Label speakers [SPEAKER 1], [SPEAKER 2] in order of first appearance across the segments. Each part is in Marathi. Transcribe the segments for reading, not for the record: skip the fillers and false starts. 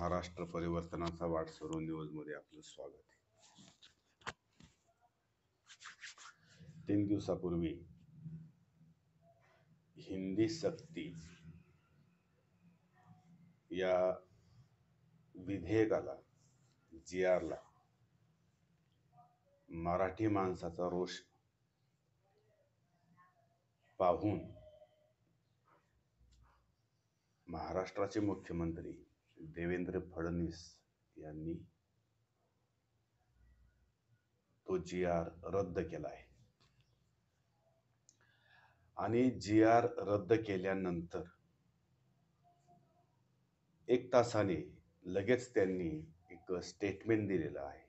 [SPEAKER 1] महाराष्ट्र परिवर्तनाचा वाटसरू न्यूज मध्ये आपलं स्वागत आहे। 3 दिवसापूर्वी हिंदी सक्ती या विधेयकाला GRला मराठी माणसाचा रोष पाहून महाराष्ट्राचे मुख्यमंत्री देवेंद्र फडणवीस यांनी तो GR रद्द केला आहे। आणि GR रद्द केल्यानंतर 1 तासाने लगेच त्यांनी एक स्टेटमेंट दिलेलं आहे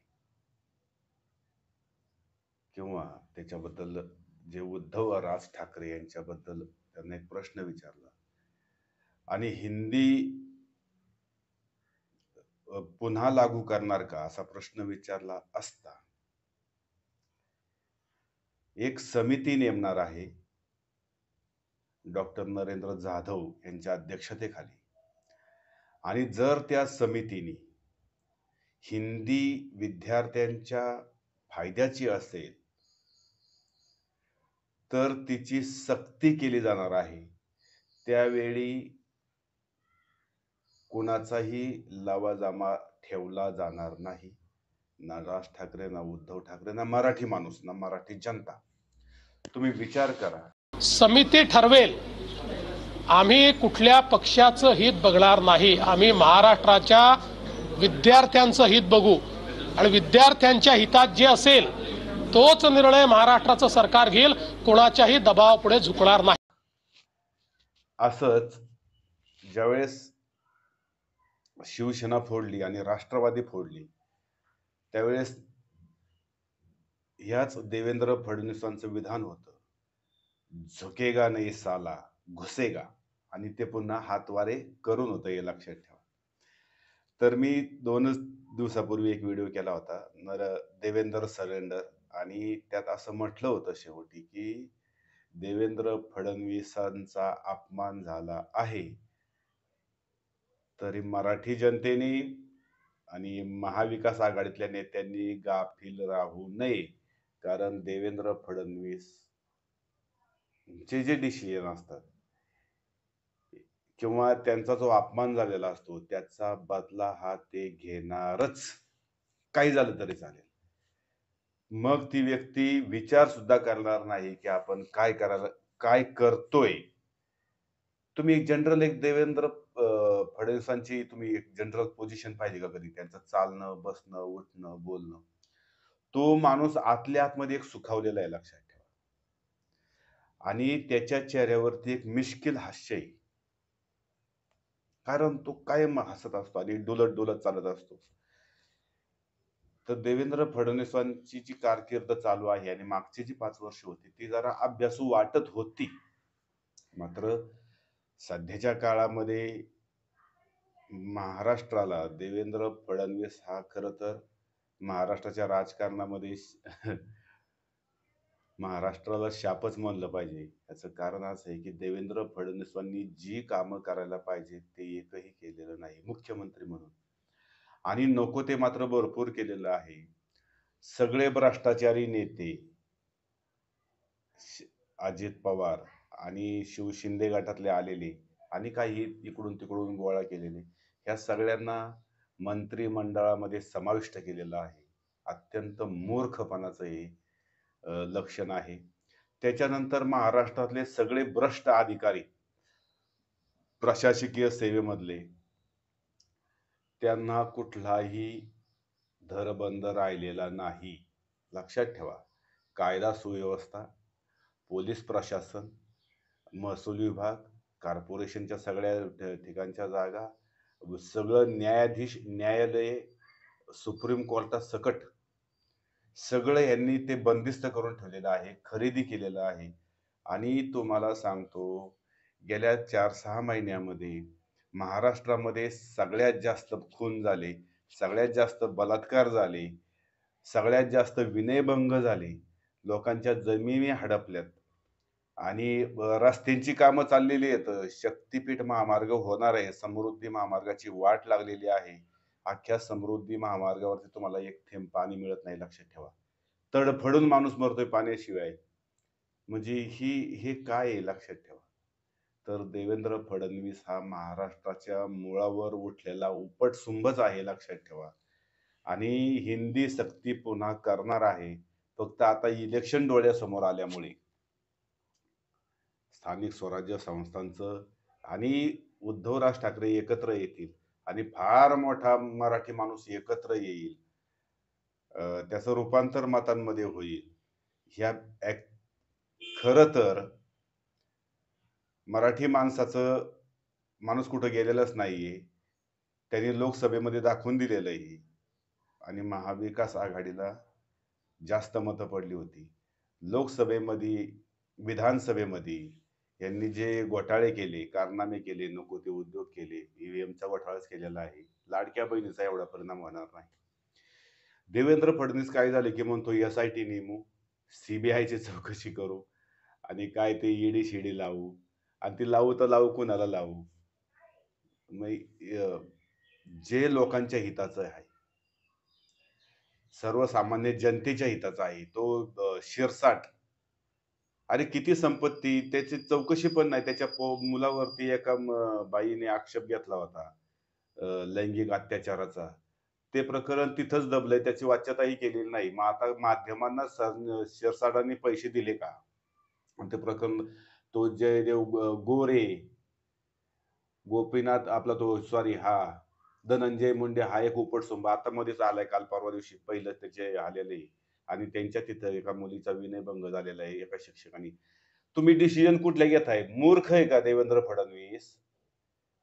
[SPEAKER 1] किंवा त्याच्याबद्दल जे उद्धव राज ठाकरे यांच्याबद्दल त्यांना एक प्रश्न विचारला आणि हिंदी पुन्हा लागू करणार का असा प्रश्न विचारला असता एक समिती नेमणार आहे डॉक्टर नरेंद्र जाधव यांच्या अध्यक्षतेखाली। आणि जर त्या समितीने हिंदी विद्यार्थ्यांच्या फायद्याची असेल तर तिची सक्ती केली जाणार आहे। त्यावेळी कोणाचाही लवाजमा ठेवला जाणार नाही, ना राज ठाकरे, ना उद्धव ठाकरे, ना मराठी माणूस, ना मराठी जनता। तुम्ही विचार करा,
[SPEAKER 2] समिती ठरवेल। आम्ही कुठल्या पक्षाचं हित बघणार नाही, आम्ही महाराष्ट्राच्या विद्यार्थ्यांचं हित बघू आणि विद्यार्थ्यांच्या हितात जे असेल तोच निर्णय महाराष्ट्राचं सरकार घेईल, कोणाच्याही दबावापुढे झुकणार नाही।
[SPEAKER 1] असंच ज्यावेळेस शिवसेना फोडली आणि राष्ट्रवादी फोडली त्यावेळेस ह्याच देवेंद्र फडणवीसांचं विधान होतं, झुकेगा नाही साला घुसेगा, आणि ते पुन्हा हातवारे करून होतं, हे लक्षात ठेवा। तर मी 2 दिवसापूर्वी एक व्हिडिओ केला होता, देवेंद्र सरेंडर, आणि त्यात असं म्हटलं होतं शेवटी की देवेंद्र फडणवीसांचा अपमान झाला आहे, तरी मराठी जनतेने आणि महाविकास आघाडीतल्या नेत्यांनी गाफील राहू नये, कारण देवेंद्र फडणवीस जे डिसिजन असतात किंवा त्यांचा जो अपमान झालेला असतो त्याचा बदला हा ते घेणारच, काही झालं तरी चालेल। मग ती व्यक्ती विचार सुद्धा करणार नाही की आपण काय करतोय। तुम्ही एक देवेंद्र फडणवीसांची तुम्ही एक जनरल पोझिशन पाहिजे का कधी? त्यांचं चालणं, बसणं, उठणं, बोलणं, तो माणूस आतल्या आतमध्ये एक सुखावलेला आहे, लक्षात ठेवा। आणि त्याच्या चेहऱ्यावरती एक मिश्किल हास्य आहे, कारण तो कायम हसत असतो आणि डुलत डुलत चालत असतो। तर देवेंद्र फडणवीसांची जी कारकीर्द चालू आहे आणि मागची जी 5 वर्ष होती ती जरा अभ्यासू वाटत होती, मात्र सध्याच्या काळामध्ये महाराष्ट्राला देवेंद्र फडणवीस हा खरं तर महाराष्ट्राच्या राजकारणामध्ये महाराष्ट्राला शापच म्हणलं पाहिजे। याचं कारण असं आहे की देवेंद्र फडणवीसांनी जी कामं करायला पाहिजे ते एकही केलेलं नाही मुख्यमंत्री म्हणून, आणि नको ते मात्र भरपूर केलेलं आहे। सगळे भ्रष्टाचारी नेते, अजित पवार आणि शिवशिंदे गटातले आलेले आणि काही इकडून तिकडून गोळा केलेले, ह्या सगळ्यांना मंत्रिमंडळामध्ये समाविष्ट केलेलं आहे। अत्यंत मूर्खपणाचं हे लक्षण आहे। त्याच्यानंतर महाराष्ट्रातले सगळे भ्रष्ट अधिकारी प्रशासकीय सेवेमधले, त्यांना कुठलाही धरबंद राहिलेला नाही, लक्षात ठेवा। कायदा सुव्यवस्था, पोलीस प्रशासन, महसूल विभाग, कॉर्पोरेशनच्या सगळ्या ठिकाणच्या जागा, सगळं न्यायाधीश, न्यायालय, सुप्रीम कोर्टात सकट सगळं यांनी ते बंदिस्त करून ठेवलेलं आहे, खरेदी केलेलं आहे। आणि तुम्हाला सांगतो, गेल्या 4-6 महिन्यामध्ये महाराष्ट्रामध्ये सगळ्यात जास्त खून झाले, सगळ्यात जास्त बलात्कार झाले, सगळ्यात जास्त विनयभंग झाले, लोकांच्या जमिनी हडपल्यात। आणि रस्त्यांची कामं चाललेली आहेत. शक्तिपीठ महामार्ग होणार आहे. समृद्धी महामार्गाची वाट लागलेली आहे. अख्ख्या समृद्धी महामार्गावरती तुम्हाला एक थेंब पाणी मिळत नाही, लक्षात ठेवा. तडफडून माणूस मरतोय पाण्याशिवाय. म्हणजे हे काय आहे, लक्षात ठेवा. तर देवेंद्र फडणवीस हा महाराष्ट्राच्या मुळावर उठलेला उपटसुंभच आहे, लक्षात ठेवा. आणि हिंदी सक्ती पुन्हा करणार आहे. फक्त आता इलेक्शन डोळ्यासमोर आल्यामुळे स्थानिक स्वराज्य संस्थांचं आणि उद्धवराज ठाकरे एकत्र येतील आणि फार मोठा मराठी माणूस एकत्र येईल. त्याचं रूपांतर मतांमध्ये होईल. ह्या खरं तर मराठी माणूस कुठं गेलेलाच नाहीये. त्यांनी लोकसभेमध्ये दाखवून दिलेलं आहे आणि महाविकास आघाडीला जास्त मतं पडली होती. लोकसभेमध्ये, विधानसभेमध्ये यांनी जे घोटाळे केले, कारनामे केले, नको ते उद्योग केले, ईव्हीएमचा घोटाळाच केलेला आहे. लाडक्या बहिणीचा एवढा परिणाम होणार नाही. देवेंद्र फडणवीस काय झाले की म्हणतो एस-आय-टी नेमू, सीबीआयची चौकशी करू आणि काय ते ईडी-शिडी लावू आणि ती लावू तर लावू कोणाला लावू? जे लोकांच्या हिताचं आहे, सर्वसामान्य जनतेच्या हिताचा आहे, तो शिरसाट. अरे किती संपत्ती, त्याची चौकशी पण नाही. त्याच्या मुलावरती एका बाईने आक्षेप घेतला होता लैंगिक अत्याचाराचा. ते प्रकरण तिथंच दबलंय. त्याची वाच्यताही केलेली नाही. मग आता माध्यमांना शिरसाटांनी पैसे दिले का? आणि ते प्रकरण, तो जयदेव गोरे, गोपीनाथ आपला तो सॉरी हा धनंजय मुंडे हा एक उपटसुंभ आता मध्येच आलाय, काल परवा दिवशी पहिलं त्याचे आलेले. आणि त्यांच्या तिथं एका मुलीचा विनयभंग झालेला आहे एका शिक्षकाने. तुम्ही डिसिजन कुठले घेताय? मूर्ख आहे का देवेंद्र फडणवीस?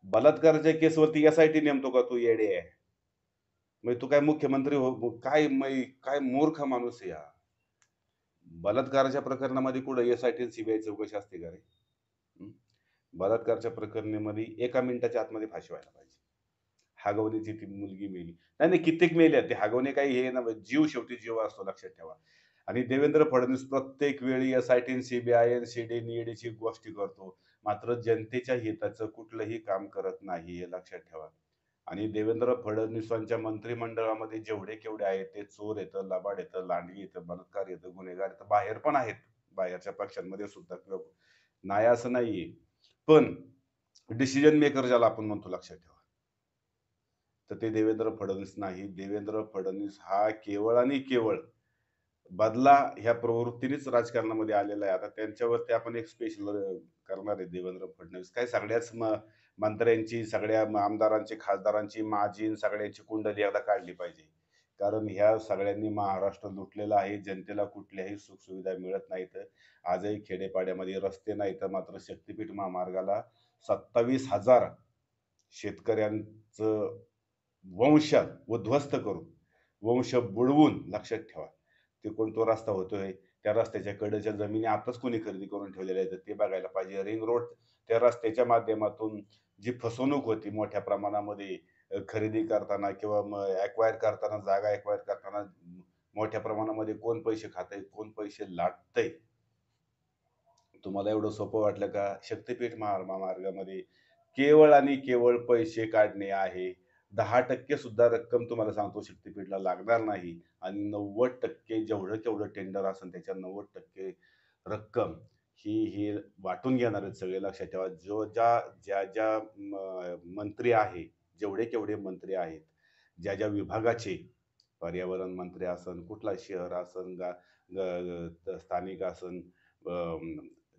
[SPEAKER 1] बलात्काराच्या केसवरती एस-आय-टी नेमतो का तू, येडे आहे? म्हणजे तू काय मुख्यमंत्री काय मूर्ख माणूस आहे हा. बलात्काराच्या प्रकरणामध्ये कुठं एस-आय-टी सीबीआय चौकशी असते का रे? हं? बलात्काराच्या प्रकरणामध्ये एका मिनिटाच्या आतमध्ये फाशी व्हायला पाहिजे. हागवणीची ती मुलगी मेली. नाही, नाही, कित्येक मेल्या. ते हागवणे काही हे ना, जीव शेवटी जीव असतो, लक्षात ठेवा. आणि देवेंद्र फडणवीस प्रत्येक वेळी एस-आय-टी, सीबीआय, एन-सी-डी, ईडीची गोष्टी करतो. मात्र जनतेच्या हिताचं कुठलंही काम करत नाही, हे लक्षात ठेवा. आणि देवेंद्र फडणवीसांच्या मंत्रिमंडळामध्ये जेवढे केवढे आहेत, ते चोर येतं, लबाड येतं, लांडगी येतं, बलात्कार येतं, गुन्हेगार येतं. बाहेर पण आहेत. बाहेरच्या पक्षांमध्ये सुद्धा नाही असं नाहीये. पण डिसिजन मेकर ज्याला आपण म्हणतो, लक्षात ठेवा. तर ते देवेंद्र फडणवीस नाही. देवेंद्र फडणवीस हा केवळ आणि केवळ बदला ह्या प्रवृत्तीनेच राजकारणामध्ये आलेला आहे. आता त्यांच्यावरती आपण एक स्पेशल करणार आहे. देवेंद्र फडणवीस काय सगळ्याच मंत्र्यांची, सगळ्या आमदारांची, खासदारांची, माजी सगळ्यांची कुंडली एकदा काढली पाहिजे. कारण ह्या सगळ्यांनी महाराष्ट्र लुटलेला आहे. जनतेला कुठल्याही सुखसुविधा मिळत नाहीत. आजही खेडेपाड्यामध्ये रस्ते नाहीत. मात्र शक्तिपीठ महामार्गाला 27,000 शेतकऱ्यांचं वंश उद्ध्वस्त करून, वंश बुडवून, लक्षात ठेवा. ते कोणतो रस्ता होतोय, त्या रस्त्याच्या कडेच्या जमिनी आताच कोणी खरेदी करून ठेवलेल्या आहेत, ते बघायला पाहिजे. रिंग रोड, त्या रस्त्याच्या माध्यमातून जी फसवणूक होती मोठ्या प्रमाणामध्ये खरेदी करताना किंवा ॲक्वायर करताना, जागा ॲक्वायर करताना मोठ्या प्रमाणामध्ये कोण पैसे खातंय, कोण पैसे लाटतंय. तुम्हाला एवढं सोपं वाटलं का? शक्तिपीठ महामार्गामध्ये केवळ आणि केवळ पैसे काढणे आहे. 10% सुद्धा रक्कम तुम्हाला सांगतो शक्तिपीठला लागणार नाही आणि 90% जेवढं तेवढं टेंडर असेल त्याच्या 90% रक्कम ही वाटून घेणार आहेत सगळे, लक्षात ठेवा. ज्या मंत्री आहे, जेवढे केवढे मंत्री आहेत, ज्या विभागाचे, पर्यावरण मंत्री असन, कुठला शहर असन, स्थानिक असन,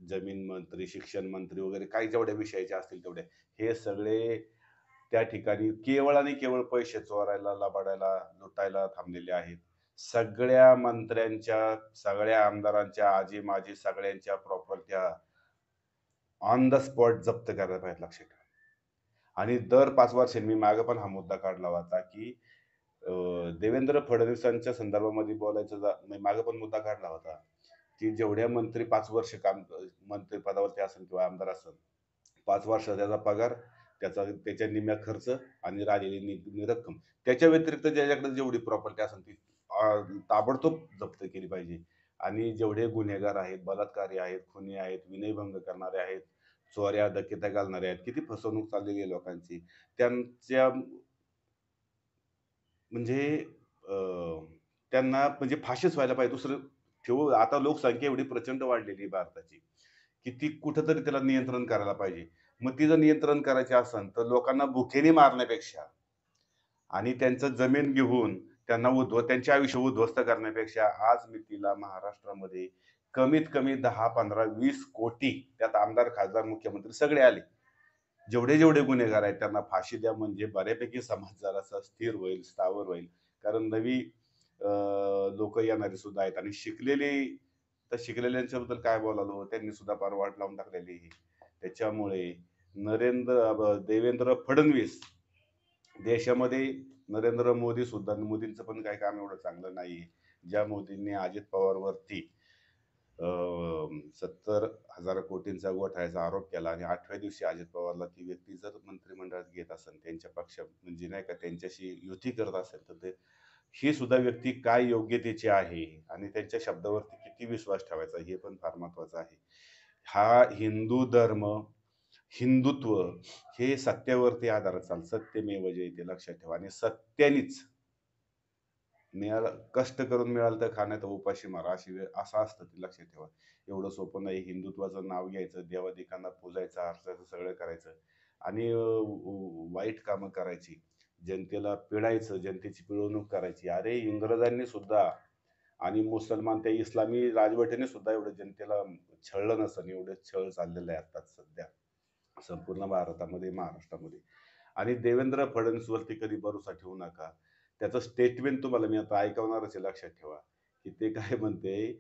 [SPEAKER 1] जमीन मंत्री, शिक्षण मंत्री वगैरे काही जेवढ्या विषयाचे असतील तेवढे, हे सगळे त्या ठिकाणी केवळ आणि केवळ पैसे चोरायला, लबाडायला, लुटायला थांबलेले आहेत. सगळ्या मंत्र्यांच्या, सगळ्या आमदारांच्या, आजी-माजी सगळ्यांच्या प्रॉपर्ट्या ऑन द स्पॉट जप्त करायला पाहिजे, लक्षात ठेवा. आणि दर 5 वर्षांनी मी मागे पण हा मुद्दा काढला होता, की देवेंद्र फडणवीसांच्या संदर्भामध्ये मी मागे पण मुद्दा काढला होता, की जेवढ्या मंत्री 5 वर्ष मंत्री पदावरती असेल किंवा आमदार असेल, 5 वर्षाचा त्याचा पगार, त्याच्या निम्म्या खर्च आणि राहिलेली रक्कम. त्याच्या व्यतिरिक्त ज्याच्याकडे जेवढी प्रॉपर्टी असेल ती ताबडतोब जप्त केली पाहिजे. आणि जेवढे गुन्हेगार आहेत, बलात्कारी आहेत, खुनी आहेत, विनयभंग करणारे आहेत, चोऱ्या डकैत्या घालणारे आहेत, किती फसवणूक चाललेली आहे लोकांची. त्यांच्या म्हणजे अ, त्यांना म्हणजे फाशीच व्हायला पाहिजे. दुसरं ठेवू आता लोकसंख्या एवढी प्रचंड वाढलेली आहे भारताची, की ती कुठेतरी त्याला नियंत्रण करायला पाहिजे. मग ती जर नियंत्रण करायची असेल, तर लोकांना भुकेने मारण्यापेक्षा आणि त्यांचं जमीन घेऊन त्यांचे आयुष्य उद्ध्वस्त करण्यापेक्षा आज मी तिला महाराष्ट्रामध्ये कमीत कमी 10, 15, 20 कोटी त्यात आमदार, खासदार, मुख्यमंत्री सगळे आले. जेवढे गुन्हेगार आहेत त्यांना फाशी द्या म्हणजे बऱ्यापैकी समाज जरासा स्थिर होईल, स्थावर होईल. कारण नवी लोकं येणारी सुद्धा आहेत आणि तर शिकलेल्यांच्याबद्दल काय बोलालो, त्यांनी सुद्धा फार वाट लावून टाकलेली आहे. त्याच्यामुळे देवेंद्र फडणवीस देशामध्ये नरेंद्र मोदी सुद्धा मोदींचं पण काही काम एवढं चांगलं नाहीये. ज्या मोदींनी अजित पवारवरती 70,000 कोटींचा घोटाळ्याचा आरोप केला आणि 8व्या दिवशी अजित पवारला ती व्यक्ती जर मंत्रिमंडळात घेत असेल, त्यांच्या पक्षा म्हणजे नाही का त्यांच्याशी युती करत असेल, तर ही सुद्धा व्यक्ती काय योग्यतेची आहे आणि त्यांच्या शब्दावरती किती विश्वास ठेवायचा हे पण फार महत्वाचं आहे. हा हिंदू धर्म, हिंदुत्व हे सत्यावरती आधारित चालतं. सत्यमेव जयते लक्षात ठेवा आणि सत्यानेच कष्ट करून मिळालं तर खाण्यात उपाशी मारा अशी वेळ असं असतं ते लक्षात ठेवा. एवढं सोपं नाही. हिंदुत्वाचं नाव घ्यायचं, देवादिकांना पूजायचं, अर्चायचं, सगळं करायचं आणि वाईट कामं करायची. जनतेला पिडायचं, जनतेची पिळवणूक करायची. अरे इंग्रजांनी सुद्धा आणि मुसलमान त्या इस्लामी राजवटीने सुद्धा एवढं जनतेला छळलं नसेल, एवढे छळ चाललेले आहे आता सध्या संपूर्ण भारतामध्ये, महाराष्ट्रामध्ये. आणि देवेंद्र फडणवीसवरती कधी भरोसा ठेवू नका. त्याचं स्टेटमेंट तुम्हाला मी आता ऐकवणारच आहे, लक्षात ठेवा, की ते काय म्हणते,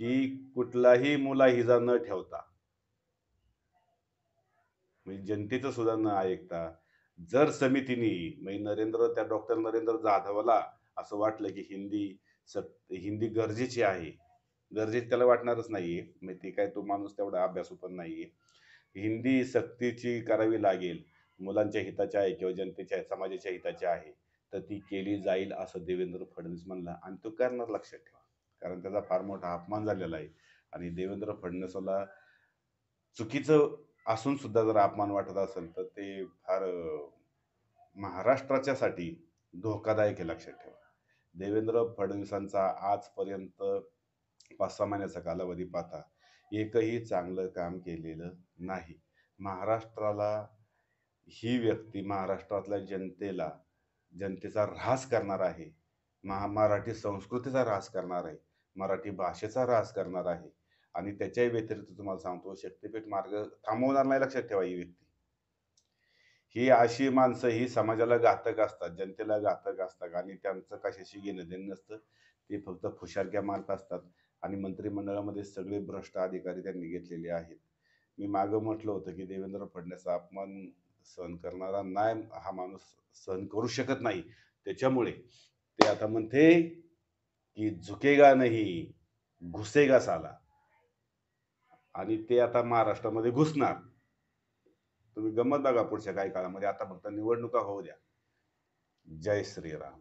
[SPEAKER 1] की कुठलाही मुलाहिजा न ठेवता, म्हणजे जनतेचं सुद्धा न ऐकता, जर समितीने म्हणजे त्या डॉक्टर नरेंद्र जाधवला असं वाटलं, की हिंदी गरजेची आहे. गरजेची त्याला वाटणारच नाहीये. म्हणजे ते काय तो माणूस तेवढा अभ्यासू पण नाहीये. हिंदी सक्तीची करावी लागेल. मुलांच्या हिताची आहे किंवा जनतेच्या समाजाच्या हिताची आहे, तर ती केली जाईल असं देवेंद्र फडणवीस म्हणला आणि तो करणार लक्षात ठेवा. कारण त्याचा फार मोठा अपमान झालेला आहे आणि देवेंद्र फडणवीसला चुकीचं असून सुद्धा जर अपमान वाटत असेल, तर ते फार महाराष्ट्राच्यासाठी धोकादायक आहे लक्षात ठेवा. देवेंद्र फडणवीसांचा आजपर्यंत 5-6 महिन्याचा कालावधी पाहता एकही चांगलं काम केलेलं नाही. महाराष्ट्राला ही व्यक्ती महाराष्ट्रातल्या जनतेचा ऱ्हास करणार आहे. मराठी संस्कृतीचा ऱ्हास करणार आहे. मराठी भाषेचा ऱ्हास करणार आहे आणि त्याच्याही व्यतिरिक्त तुम्हाला सांगतो शक्तिपीठ मार्ग थांबवणार नाही लक्षात ठेवा ही व्यक्ती. ही अशी माणसं ही समाजाला घातक असतात, जनतेला घातक असतात आणि त्यांचं कशाशी घेणं-देणं नसतं. ते फक्त फुशारक्या मारत असतात आणि मंत्रिमंडळामध्ये सगळे भ्रष्ट अधिकारी त्यांनी घेतलेले आहेत. मी मागं म्हटलं होतं, की देवेंद्र फडणवीसचा अपमान सहन करणारा नाही हा माणूस सहन करू शकत नाही. त्याच्यामुळे ते आता म्हणते, की झुकेगा नहीं, घुसेगा साला आणि ते आता महाराष्ट्रामध्ये घुसणार. तुम्ही गंमत बघा पुढच्या काही काळामध्ये. आता फक्त निवडणुका होऊ द्या. जय श्रीराम.